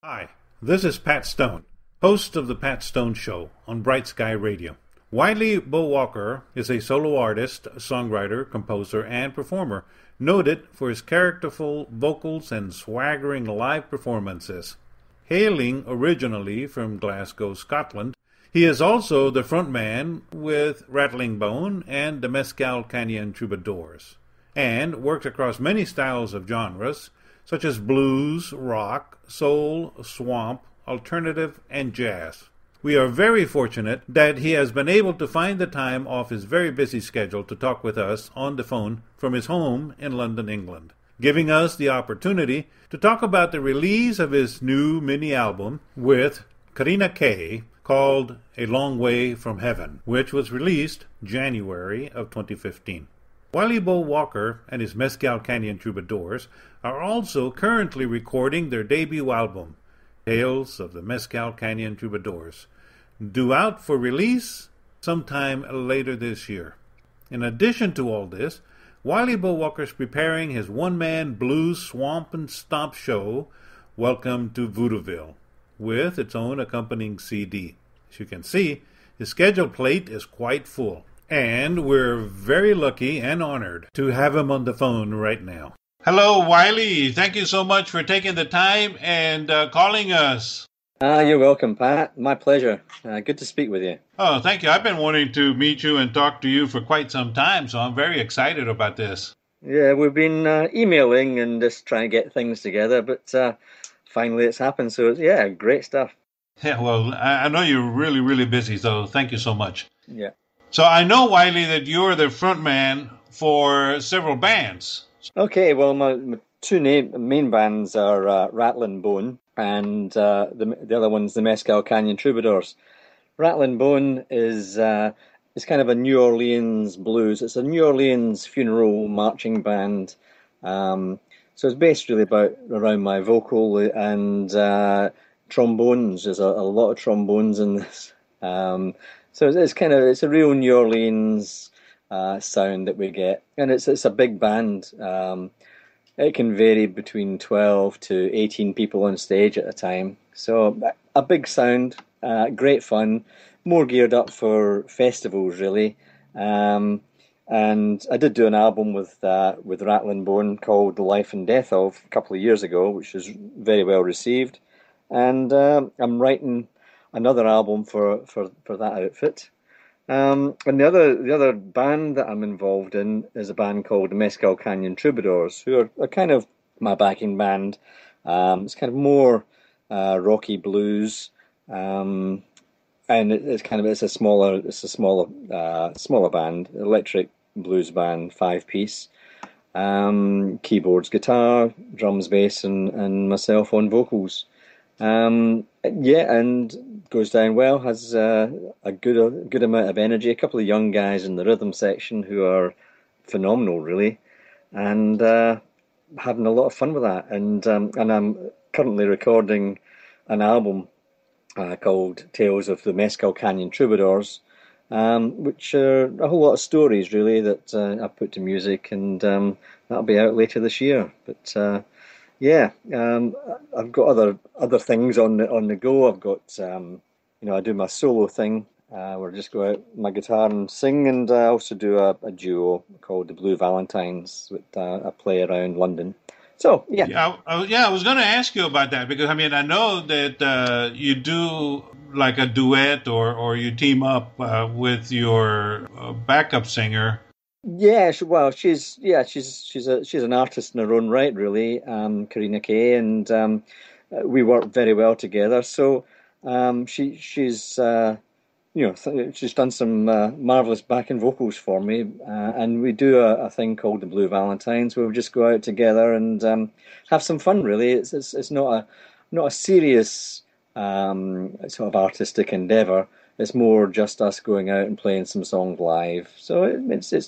Hi, this is Pat Stone, host of The Pat Stone Show on Bright Sky Radio. Wily Bo Walker is a solo artist, songwriter, composer, and performer, noted for his characterful vocals and swaggering live performances. Hailing originally from Glasgow, Scotland, he is also the frontman with Rattlin and the Mescal Troubadours, and works across many styles of genres, such as blues, rock, soul, swamp, alternative, and jazz. We are very fortunate that he has been able to find the time off his very busy schedule to talk with us on the phone from his home in London, England, giving us the opportunity to talk about the release of his new mini-album with Karina Kay called A Long Way from Heaven, which was released January of 2015. Wily Bo Walker and his Mescal Troubadours are also currently recording their debut album, Tales of the Mescal Troubadours, due out for release sometime later this year. In addition to all this, Wily Bo Walker is preparing his one-man blues swamp and stomp show, Welcome to Vaudeville, with its own accompanying CD. As you can see, his schedule plate is quite full. And we're very lucky and honored to have him on the phone right now. Hello, Wily. Thank you so much for taking the time and calling us. You're welcome, Pat. My pleasure. Good to speak with you. Oh, thank you. I've been wanting to meet you and talk to you for quite some time, so I'm very excited about this. Yeah, we've been emailing and just trying to get things together, but finally it's happened. So, yeah, great stuff. Yeah, well, I know you're really, really busy, so thank you so much. Yeah. So I know, Wily, that you're the front man for several bands. Okay, well, my two main bands are Rattlin Bone and the other one's the Mescal Troubadours. Rattlin Bone is kind of a New Orleans blues. It's a New Orleans funeral marching band. So it's based really around my vocal and trombones. There's a lot of trombones in this. So it's a real New Orleans sound that we get, and it's a big band. It can vary between 12 to 18 people on stage at a time. So a big sound, great fun, more geared up for festivals really. And I did do an album with Rattlin Bone called "The Life and Death of" a couple of years ago, which was very well received. And I'm writing another album for that outfit. And the other band that I'm involved in is a band called the Mescal Troubadours, who are kind of my backing band. It's kind of more rocky blues, and it's a smaller band, electric blues band, 5-piece. Keyboards, guitar, drums, bass, and myself on vocals. And goes down well, has a good amount of energy, a couple of young guys in the rhythm section who are phenomenal really, and having a lot of fun with that, and I'm currently recording an album called Tales of the Mescal Troubadours, which are a whole lot of stories really that I've put to music, and that'll be out later this year. But I've got other things on the go. I've got I do my solo thing where I just go out my guitar and sing, and I also do a duo called the Blue Valentines that I play around London. So I was going to ask you about that, because I know that you do like a duet or you team up with your backup singer. Yeah, she's an artist in her own right, really, Karina Kay, and we work very well together. So she's done some marvelous backing vocals for me, and we do a thing called the Blue Valentines, where we just go out together and have some fun. Really, it's not a serious sort of artistic endeavor. It's more just us going out and playing some songs live. So it's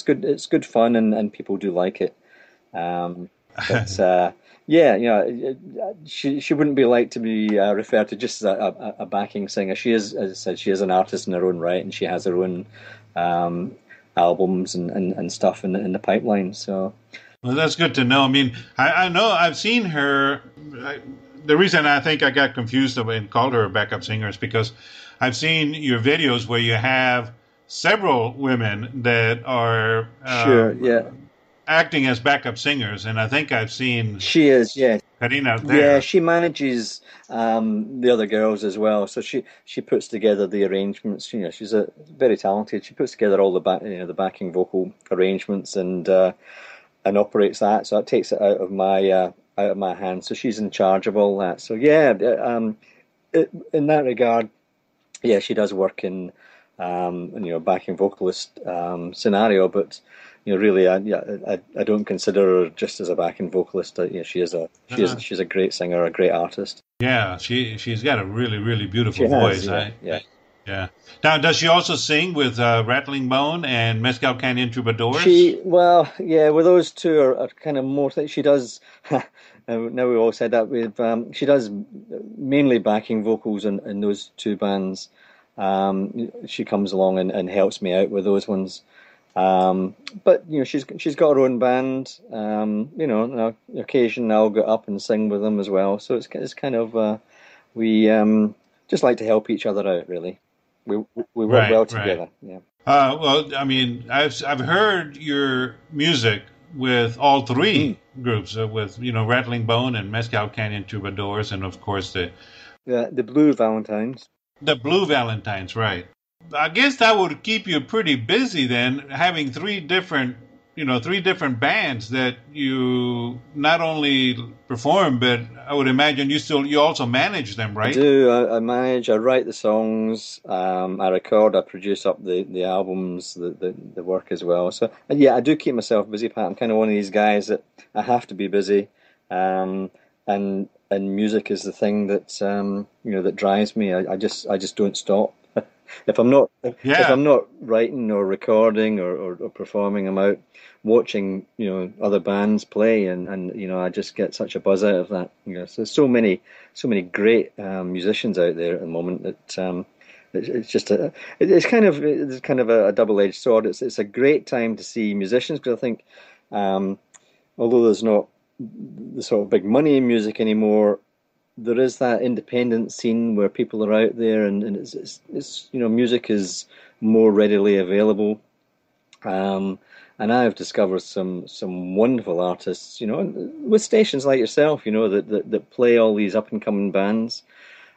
good fun, and people do like it. She wouldn't be like to be referred to just as a backing singer. She is, as I said, she is an artist in her own right, and she has her own albums and stuff in the pipeline. So Well, that's good to know. I mean, I know I've seen her. The reason I think I got confused and called her a backup singer is because I've seen your videos where you have several women that are Sure, yeah. acting as backup singers, and I think I've seen She is, yeah. Karina Yeah, there. she manages the other girls as well. So she puts together the arrangements. You know, she's a very talented. She puts together all the the backing vocal arrangements and operates that. So it takes it out of my hands. So she's in charge of all that. So yeah, in that regard, yeah, she does work in backing vocalist scenario, but really, I don't consider her just as a backing vocalist. She is Uh, she's a great singer, a great artist. yeah, she's got a really She beautiful has, voice. yeah, yeah. Yeah. Now, does she also sing with Rattling Bone and Mescal Canyon Troubadours? Well, yeah, well, those two are kind of more. She does. Now we've all said that she does mainly backing vocals in those two bands. She comes along and helps me out with those ones. But she's got her own band. On occasion I'll get up and sing with them as well. So it's kind of we just like to help each other out. Really, we work Right, well right. together. Yeah. Well, I mean, I've heard your music with all Mm. three groups, with Rattling Bone and Mescal Canyon Troubadours, and of course The Blue Valentines. the Blue Valentines. Right. I guess that would keep you pretty busy then, having three different bands that you not only perform, but I would imagine you also manage them, I right? do. I manage. I write the songs. I record. I produce up the albums, the work as well. So yeah, I do keep myself busy, Pat. I'm kind of one of these guys that I have to be busy, and music is the thing that that drives me. I just don't stop. If Yeah. I'm not writing or recording or performing, I'm out watching other bands play, and I just get such a buzz out of that. So there's so many great musicians out there at the moment that it's just it's kind of a double-edged sword. It's a great time to see musicians because I think um, although there's not the sort of big money in music anymore, there is that independent scene where people are out there, and it's music is more readily available. Um, and I've discovered some wonderful artists, with stations like yourself, that play all these up and coming bands,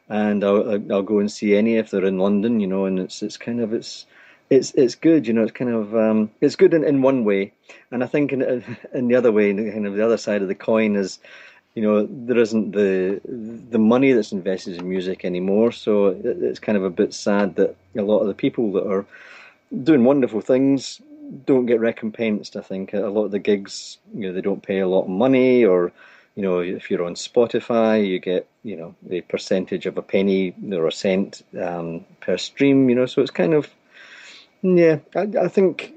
and I'll go and see any if they're in London, and it's good, it's kind of it's good in one way, and I think in the other way, kind of the other side of the coin is there isn't the money that's invested in music anymore, so it's kind of a bit sad that a lot of the people that are doing wonderful things don't get recompensed. I think a lot of the gigs, they don't pay a lot of money, or if you're on Spotify, you get a percentage of a penny or a cent per stream. So it's kind of yeah. I think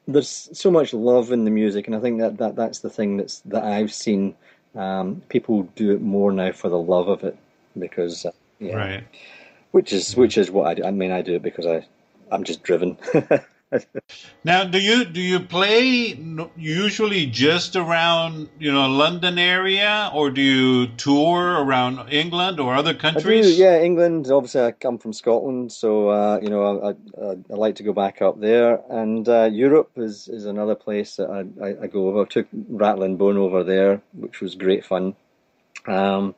there's so much love in the music, and I think that's the thing that I've seen. People do it more now for the love of it because yeah, Right. which is what I do. I mean, I do it because I'm just driven. Now, do you play usually just around London area, or do you tour around England or other I do, countries? yeah. England, obviously, I come from Scotland, so I like to go back up there. And Europe is another place that I go over. I took Rattlin Bone over there, which was great fun. Um,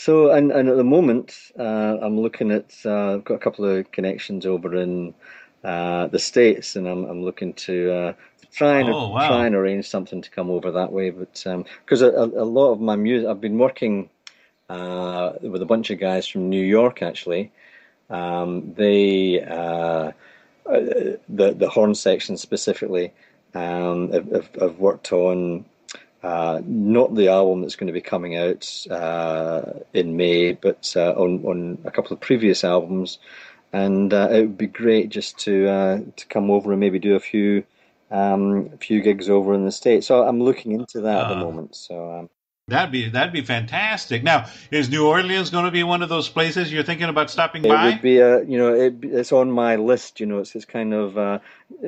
and at the moment, I'm looking at. I've got a couple of connections over in the States, and I'm looking to Oh, try wow. and arrange something to come over that way. But because a lot of my music, I've been working with a bunch of guys from New York actually. They the horn section specifically have worked on not the album that's going to be coming out in May, but on a couple of previous albums, and it would be great just to come over and maybe do a few gigs over in the States. So I'm looking into that at the Uh, moment. So That'd be fantastic. Now, is New Orleans going to be one of those places you're thinking about stopping It by? would be it's on my list. It's kind of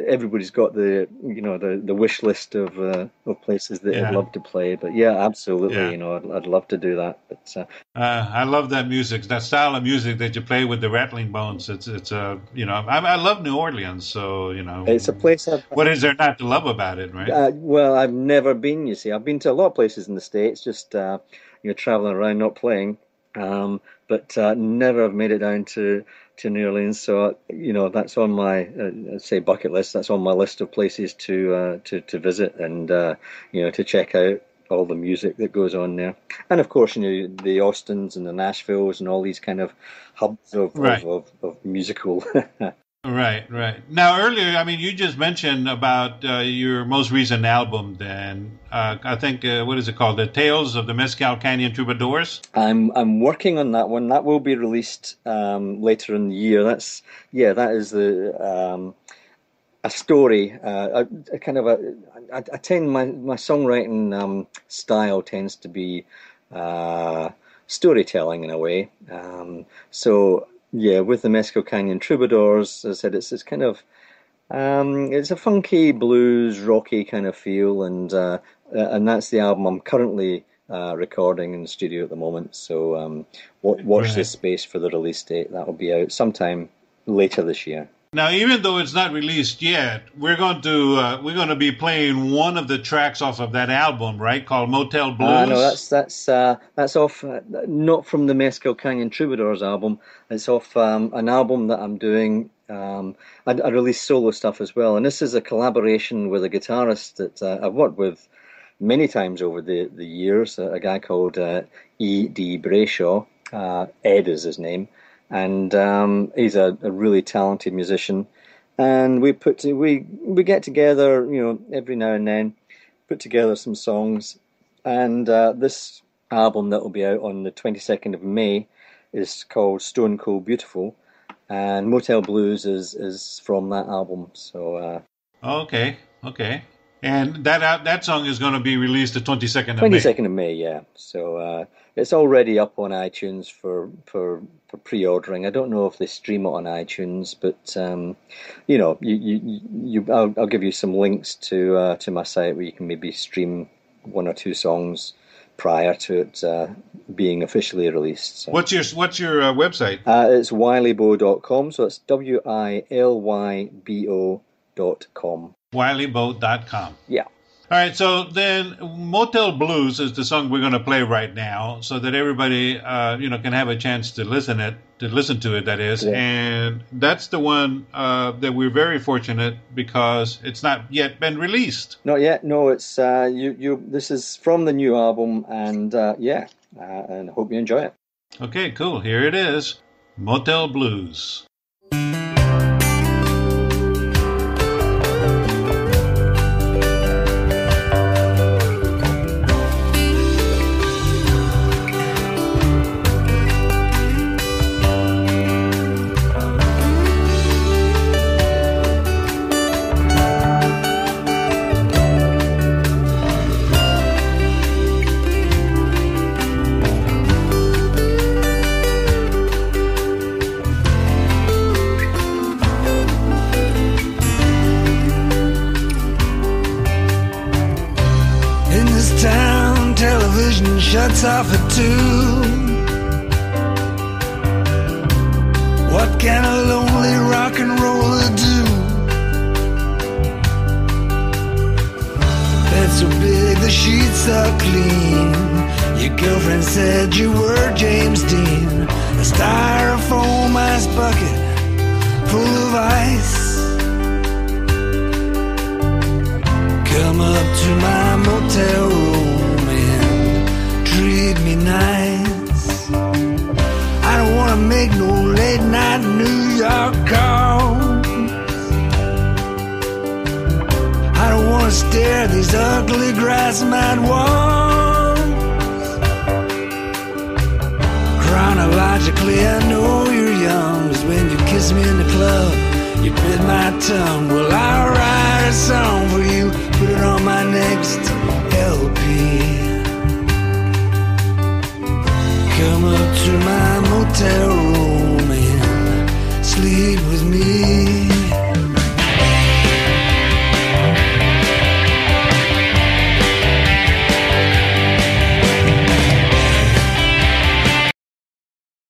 everybody's got the wish list of places that I'd Yeah, love to play. But yeah, absolutely. yeah. I'd love to do that. But I love that music, that style of music that you play with the rattling bones. I love New Orleans, so it's a place what is there not to love about it, right? well, I've never been. You see, I've been to a lot of places in the States, just traveling around, not playing. But never have made it down to New Orleans. So that's on my say bucket list. That's on my list of places to visit and to check out all the music that goes on there. And of course, the Austins and the Nashvilles and all these kind of hubs Right. of musical. Right, right. Now, earlier, I mean, you just mentioned about your most recent album. Then I think what is it called? The Tales of the Mescal Canyon Troubadours. I'm working on that one. That will be released later in the year. That is a story. A kind of I tend my songwriting style tends to be storytelling in a way. So yeah, with the Mescal Canyon Troubadours, as I said, it's kind of it's a funky blues, rocky kind of feel, and that's the album I'm currently recording in the studio at the moment. So watch this space for the release date. That will be out sometime later this year. Now, even though it's not released yet, we're going to be playing one of the tracks off of that album, right? Called Motel Blues. No, that's off. Not from the Mescal Canyon Troubadours album. It's off an album that I'm doing. I release solo stuff as well, and this is a collaboration with a guitarist that I've worked with many times over the years. A guy called E.D. Brayshaw. Ed is his name. And he's a really talented musician, and we get together, every now and then, put together some songs, and this album that will be out on the 22nd of May is called Stone Cold Beautiful, and Motel Blues is from that album. So okay, and that song is going to be released the 22nd of May. 22nd of May, yeah. So it's already up on iTunes for pre-ordering. I don't know if they stream it on iTunes, but I'll give you some links to my site where you can maybe stream one or two songs prior to it being officially released. So. What's your website? It's wilybo.com, so it's WILYBO.com. WilyBo.com. Yeah. All right, so then Motel Blues is the song we're going to play right now, so that everybody can have a chance to listen to it. That is, yeah. And that's the one that we're very fortunate because it's not yet been released. Not yet. No, it's This is from the new album, and and hope you enjoy it. Okay, cool. Here it is, Motel Blues. Shuts off at 2. What can a lonely rock and roller do? Bed's so big, the sheets are clean. Your girlfriend said you were James Dean. A styrofoam ice bucket full of ice. Come up to my motel room, treat me nice. I don't want to make no late night New York calls. I don't want to stare at these ugly grass mat walls. Chronologically, I know you're young, 'cause when you kiss me in the club, you bit my tongue. Well, I'll write a song for you, put it on my next LP. to my motel room.